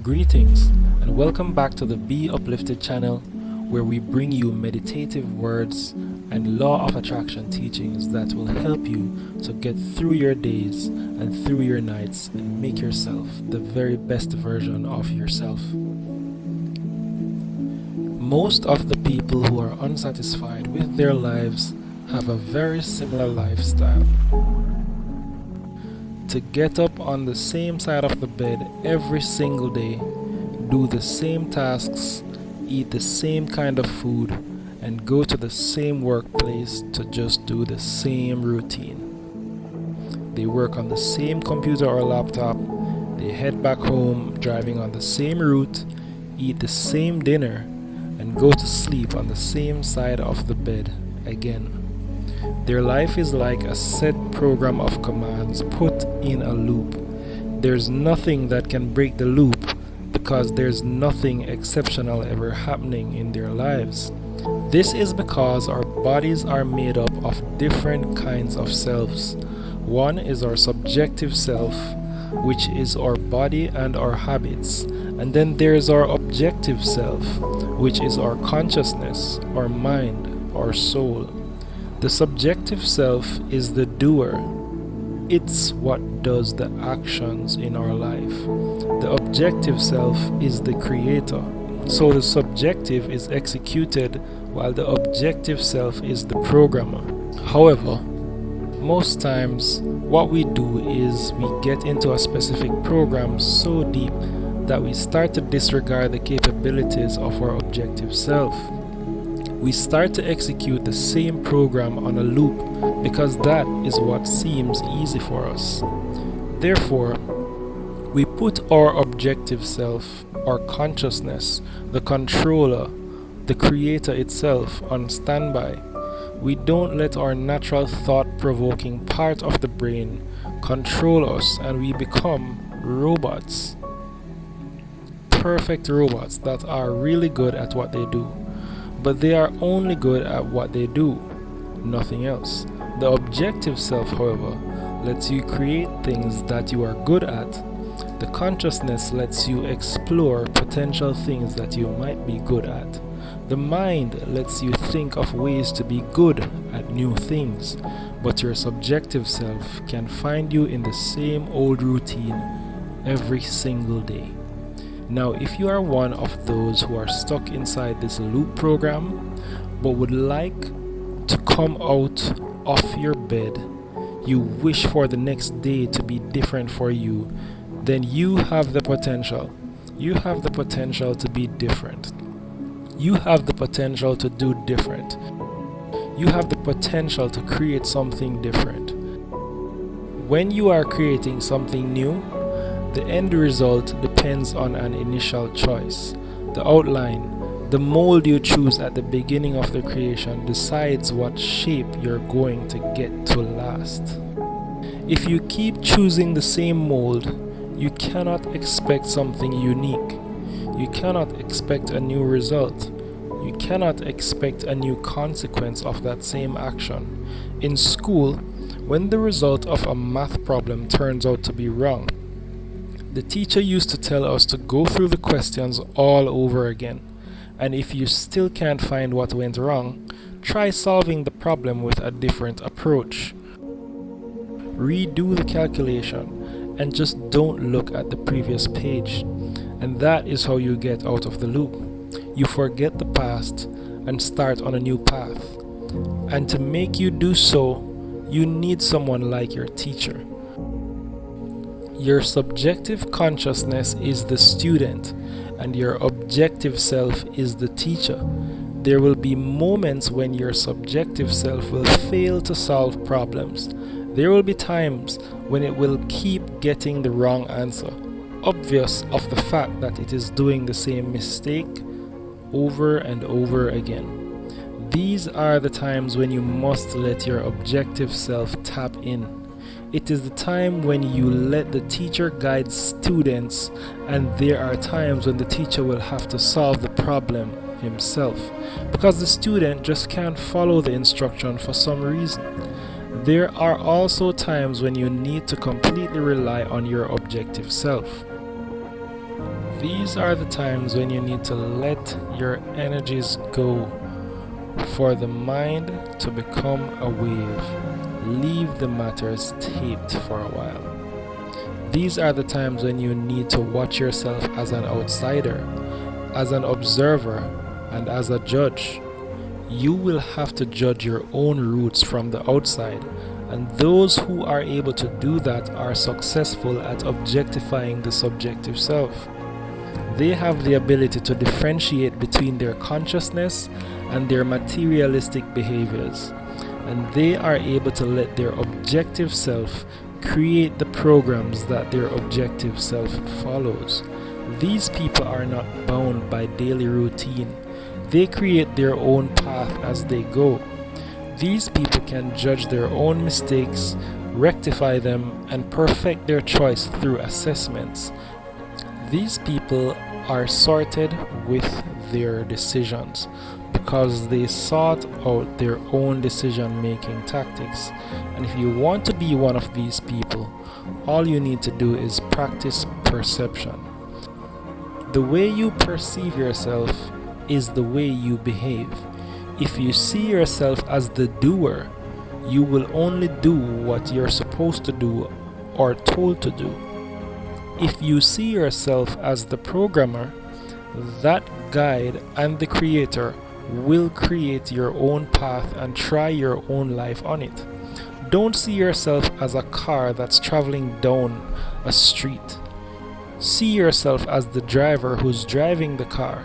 Greetings and welcome back to the Be Uplifted channel, where we bring you meditative words and law of attraction teachings that will help you to get through your days and through your nights and make yourself the very best version of yourself. Most of the people who are unsatisfied with their lives have a very similar lifestyle. To get up on the same side of the bed every single day, do the same tasks, eat the same kind of food, and go to the same workplace to just do the same routine. They work on the same computer or laptop, they head back home driving on the same route, eat the same dinner, and go to sleep on the same side of the bed again. Their life is like a set program of commands put in a loop. There's nothing that can break the loop because there's nothing exceptional ever happening in their lives. This is because our bodies are made up of different kinds of selves. One is our subjective self, which is our body and our habits. And then there's our objective self, which is our consciousness, our mind, our soul. The subjective self is the doer. It's what does the actions in our life. The objective self is the creator. So the subjective is executed while the objective self is the programmer. However, most times what we do is we get into a specific program so deep that we start to disregard the capabilities of our objective self. We start to execute the same program on a loop because that is what seems easy for us. Therefore, we put our objective self, our consciousness, the controller, the creator itself on standby. We don't let our natural thought-provoking part of the brain control us, and we become robots. Perfect robots that are really good at what they do. But they are only good at what they do, nothing else. The objective self, however, lets you create things that you are good at. The consciousness lets you explore potential things that you might be good at. The mind lets you think of ways to be good at new things, but your subjective self can find you in the same old routine every single day. Now, if you are one of those who are stuck inside this loop program but would like to come out of your bed, you wish for the next day to be different for you, then you have the potential. You have the potential to be different. You have the potential to do different. You have the potential to create something different. When you are creating something new, the end result depends on an initial choice. The outline, the mold you choose at the beginning of the creation decides what shape you're going to get to last. If you keep choosing the same mold, you cannot expect something unique. You cannot expect a new result. You cannot expect a new consequence of that same action. In school, when the result of a math problem turns out to be wrong, the teacher used to tell us to go through the questions all over again, and if you still can't find what went wrong, try solving the problem with a different approach. Redo the calculation and just don't look at the previous page, and that is how you get out of the loop. You forget the past and start on a new path, and to make you do so, you need someone like your teacher. Your subjective consciousness is the student, and your objective self is the teacher. There will be moments when your subjective self will fail to solve problems. There will be times when it will keep getting the wrong answer, obvious of the fact that it is doing the same mistake over and over again. These are the times when you must let your objective self tap in. It is the time when you let the teacher guide students, and there are times when the teacher will have to solve the problem himself because the student just can't follow the instruction for some reason. There are also times when you need to completely rely on your objective self. These are the times when you need to let your energies go, for the mind to become a wave. Leave the matters taped for a while. These are the times when you need to watch yourself as an outsider, as an observer, and as a judge. You will have to judge your own roots from the outside, and those who are able to do that are successful at objectifying the subjective self. They have the ability to differentiate between their consciousness and their materialistic behaviors, and they are able to let their objective self create the programs that their objective self follows. These people are not bound by daily routine. They create their own path as they go. These people can judge their own mistakes, rectify them, and perfect their choice through assessments. These people are sorted with their decisions because they sought out their own decision-making tactics. And if you want to be one of these people, all you need to do is practice perception. The way you perceive yourself is the way you behave. If you see yourself as the doer, you will only do what you're supposed to do or told to do. If you see yourself as the programmer, that guide and the creator will create your own path and try your own life on it. Don't see yourself as a car that's traveling down a street. See yourself as the driver who's driving the car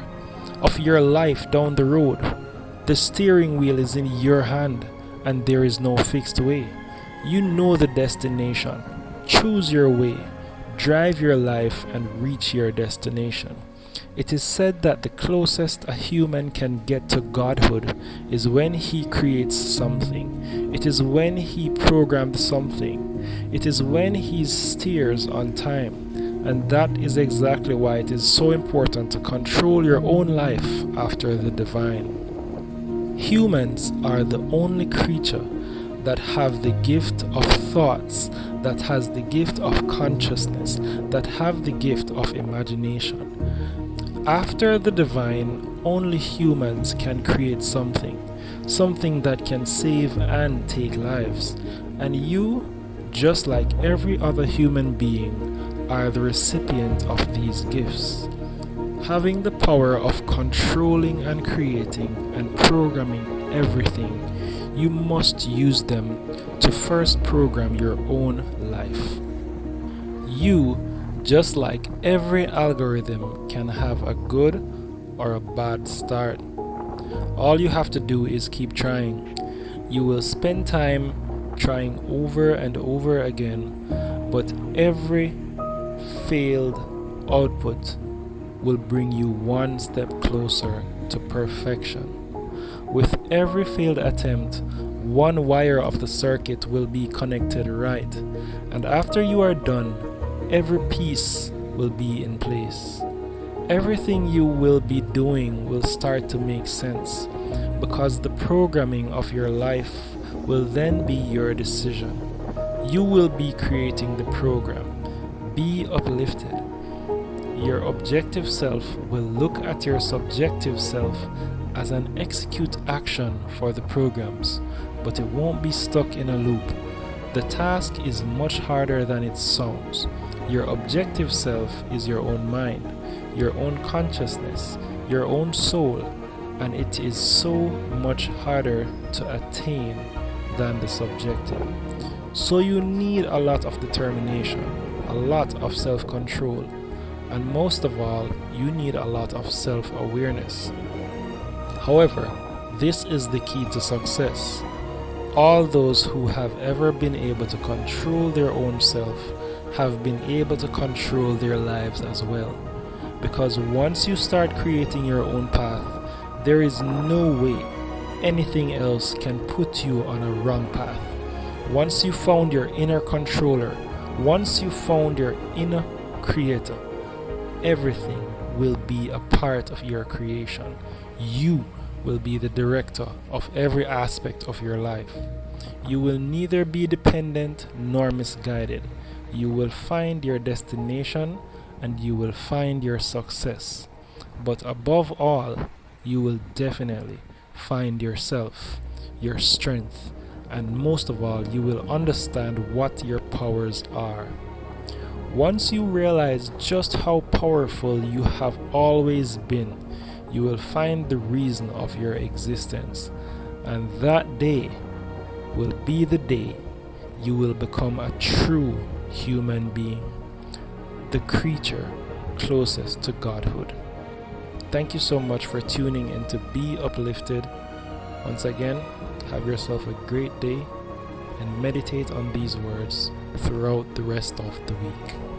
of your life down the road. The steering wheel is in your hand and there is no fixed way. You know the destination. Choose your way. Drive your life and reach your destination. It is said that the closest a human can get to godhood is when he creates something. It is when he programmed something. It is when he steers on time. And that is exactly why it is so important to control your own life after the divine. Humans are the only creature that have the gift of thoughts, that has the gift of consciousness, that have the gift of imagination. After the divine, only humans can create something that can save and take lives. And you, just like every other human being, are the recipient of these gifts. Having the power of controlling and creating and programming everything, you must use them to first program your own life. You, just like every algorithm, can have a good or a bad start. All you have to do is keep trying. You will spend time trying over and over again, but every failed output will bring you one step closer to perfection. With every failed attempt, one wire of the circuit will be connected right, and after you are done, every piece will be in place. Everything you will be doing will start to make sense, because the programming of your life will then be your decision. You will be creating the program. Be uplifted. Your objective self will look at your subjective self as an execute action for the programs, but it won't be stuck in a loop. The task is much harder than it sounds. Your objective self is your own mind, your own consciousness, your own soul, and it is so much harder to attain than the subjective. So you need a lot of determination, a lot of self-control, and most of all, you need a lot of self-awareness. However, this is the key to success. All those who have ever been able to control their own self have been able to control their lives as well. Because once you start creating your own path, there is no way anything else can put you on a wrong path. Once you found your inner controller, once you found your inner creator, everything will be a part of your creation. You will be the director of every aspect of your life. You will neither be dependent nor misguided. You will find your destination and you will find your success. But above all, you will definitely find yourself, your strength, and most of all, you will understand what your powers are. Once you realize just how powerful you have always been, you will find the reason of your existence, and that day will be the day you will become a true human being, the creature closest to Godhood. Thank you so much for tuning in to Be Uplifted. Once again, have yourself a great day and meditate on these words throughout the rest of the week.